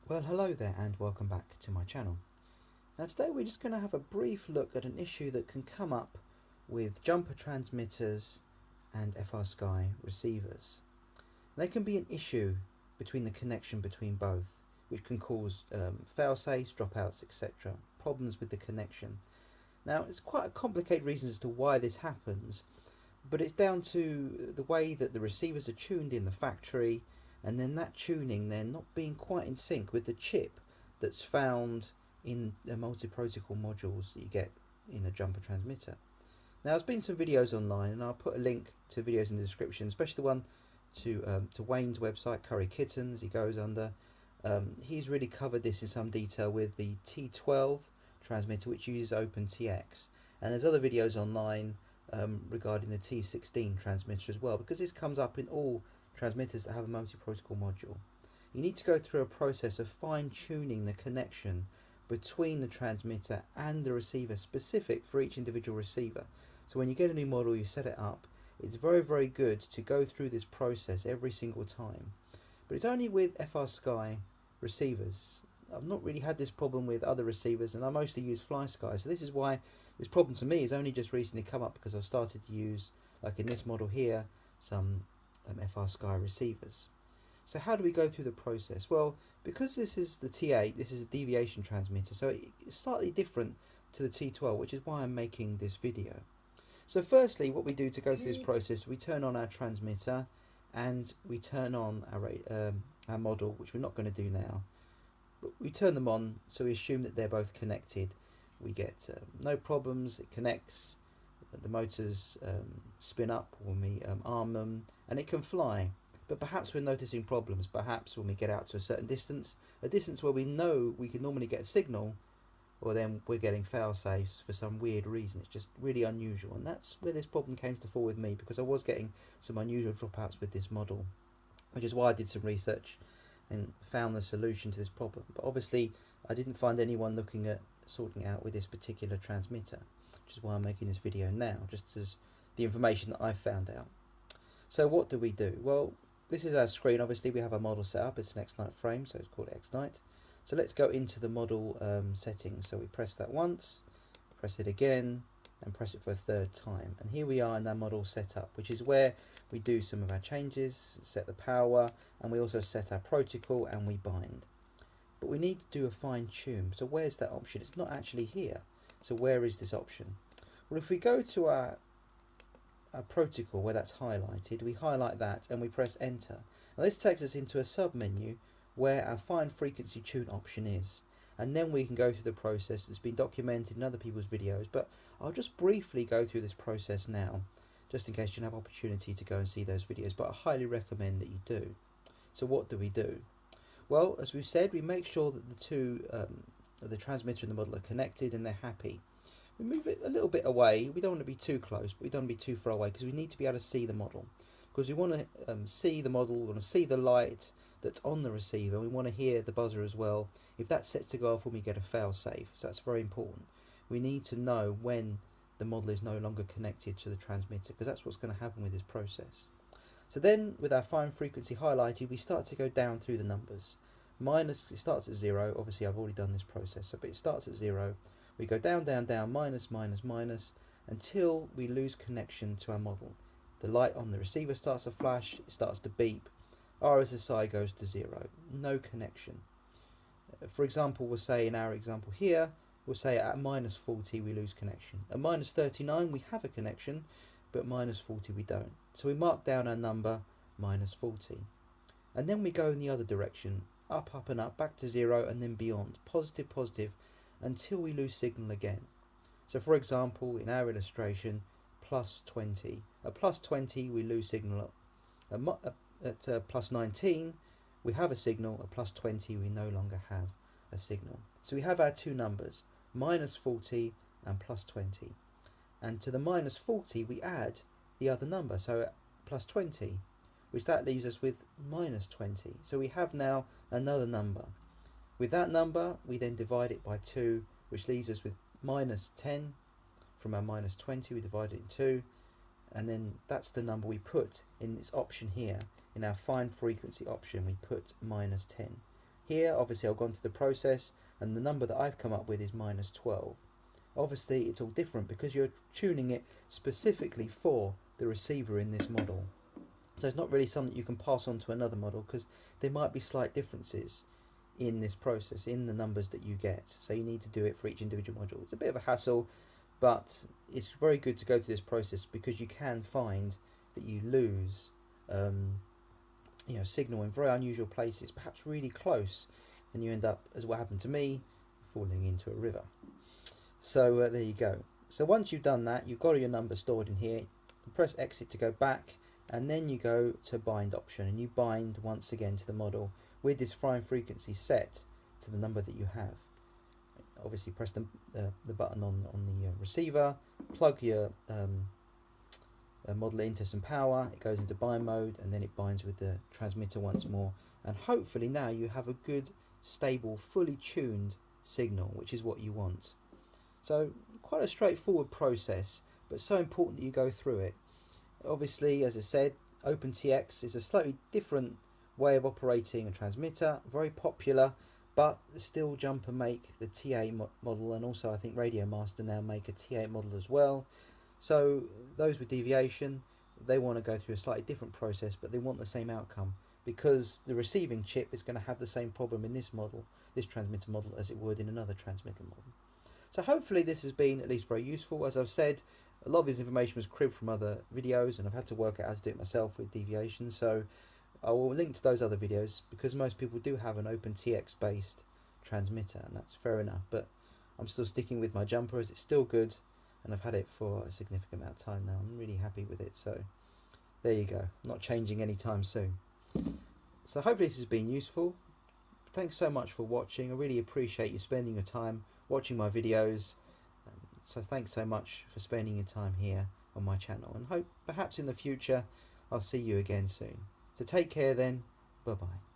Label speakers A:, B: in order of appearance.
A: Well, hello there and welcome back to my channel. Now today we're just going to have a brief look at an issue that can come up with jumper transmitters and Frsky receivers. There can be an issue between the connection between both, which can cause fail-safes, dropouts, etc. Problems with the connection. Now it's quite a complicated reason as to why this happens, but it's down to the way that the receivers are tuned in the factory, and then that tuning then not being quite in sync with the chip that's found in the multi-protocol modules that you get in a jumper transmitter. Now there's been some videos online, and I'll put a link to videos in the description, especially the one to Wayne's website, Curry Kittens, he goes under. He's really covered this in some detail with the T12 transmitter, which uses OpenTX, and there's other videos online regarding the T16 transmitter as well, because this comes up in all transmitters that have a multi-protocol module. You need to go through a process of fine-tuning the connection between the transmitter and the receiver, specific for each individual receiver. So when you get a new model, you set it up, it's very good to go through this process every single time. But it's only with Frsky receivers. I've not really had this problem with other receivers, and I mostly use Flysky, so this is why this problem to me has only just recently come up, because I've started to use, like in this model here, some Frsky receivers. So how do we go through the process? Well, because this is the T8, this is a deviation transmitter, so it's slightly different to the T12, which is why I'm making this video. So firstly, what we do to go through this process, we turn on our transmitter and we turn on our model, which we're not going to do now, but we turn them on, so we assume that they're both connected. We get no problems, it connects, the motors spin up when we arm them, and it can fly. But perhaps we're noticing problems, perhaps when we get out to a certain distance, a distance where we know we can normally get a signal, or then we're getting fail-safes for some weird reason. It's just really unusual, and that's where this problem came to fall with me, because I was getting some unusual dropouts with this model, which is why I did some research and found the solution to this problem. But obviously I didn't find anyone looking at sorting out with this particular transmitter, which is why I'm making this video now, just as the information that I've found out. So what do we do? Well, this is our screen. Obviously we have our model set up. It's an X-Night frame, so it's called X-Night. So let's go into the model settings. So we press that once, press it again, and press it for a third time. And here we are in our model setup, which is where we do some of our changes, set the power, and we also set our protocol and we bind. But we need to do a fine tune. So where's that option? It's not actually here. So where is this option? Well, if we go to our protocol where that's highlighted, we highlight that and we press enter. Now this takes us into a sub menu where our fine frequency tune option is, and then we can go through the process that's been documented in other people's videos, but I'll just briefly go through this process now, just in case you don't have opportunity to go and see those videos, but I highly recommend that you do. So what do we do? Well, as we've said, we make sure that the two, the transmitter and the model are connected and they're happy. We move it a little bit away. We don't want to be too close, but we don't want to be too far away, because we need to be able to see the model. Because we want to see the model, we want to see the light that's on the receiver, we want to hear the buzzer as well. If that's set to go off when we get a fail-safe, so that's very important. We need to know when the model is no longer connected to the transmitter, because that's what's going to happen with this process. So then, with our fine frequency highlighted, we start to go down through the numbers. Minus, it starts at 0, obviously I've already done this process, but it starts at 0. We go down, minus, until we lose connection to our model. The light on the receiver starts to flash, it starts to beep, RSSI goes to 0, no connection. For example, we'll say in our example here, we'll say at minus 40 we lose connection. At minus 39 we have a connection, but minus 40 we don't. So we mark down our number, minus 40. And then we go in the other direction, up and up, back to 0, and then beyond, positive, until we lose signal again. So for example, in our illustration, plus 20. At plus 20 we lose signal. At plus 19 we have a signal. At plus 20 we no longer have a signal. So we have our two numbers, minus 40 and plus 20. And to the minus 40 we add the other number, so at plus 20, which that leaves us with minus 20. So we have now another number. With that number we then divide it by 2, which leaves us with minus 10. From our minus 20 we divide it in 2, and then that's the number we put in this option here. In our fine frequency option we put minus 10. Here obviously I've gone through the process and the number that I've come up with is -12. Obviously it's all different because you're tuning it specifically for the receiver in this model. So it's not really something you can pass on to another model because there might be slight differences in this process, in the numbers that you get. So you need to do it for each individual module. It's a bit of a hassle, but it's very good to go through this process because you can find that you lose signal in very unusual places, perhaps really close, and you end up, as what happened to me, falling into a river. So there you go. So once you've done that, you've got all your numbers stored in here. You press exit to go back, and then you go to bind option, and you bind once again to the model with this flying frequency set to the number that you have. Obviously press the button on the receiver, plug your model into some power, it goes into bind mode, and then it binds with the transmitter once more, and hopefully now you have a good, stable, fully tuned signal, which is what you want. So quite a straightforward process, but so important that you go through it. Obviously, as I said, OpenTX is a slightly different way of operating a transmitter, very popular, but still Jumper make the T8 model, and also I think Radiomaster now make a T8 model as well. So those with deviation, they want to go through a slightly different process, but they want the same outcome because the receiving chip is going to have the same problem in this model, this transmitter model, as it would in another transmitter model. So hopefully this has been at least very useful. As I've said, a lot of this information was cribbed from other videos, and I've had to work out how to do it myself with deviation. So I will link to those other videos because most people do have an OpenTX based transmitter, and that's fair enough. But I'm still sticking with my Jumper as it's still good, and I've had it for a significant amount of time now. I'm really happy with it. So there you go. Not changing anytime soon. So hopefully this has been useful. Thanks so much for watching. I really appreciate you spending your time watching my videos. So thanks so much for spending your time here on my channel, and hope perhaps in the future I'll see you again soon. So take care then. Bye bye.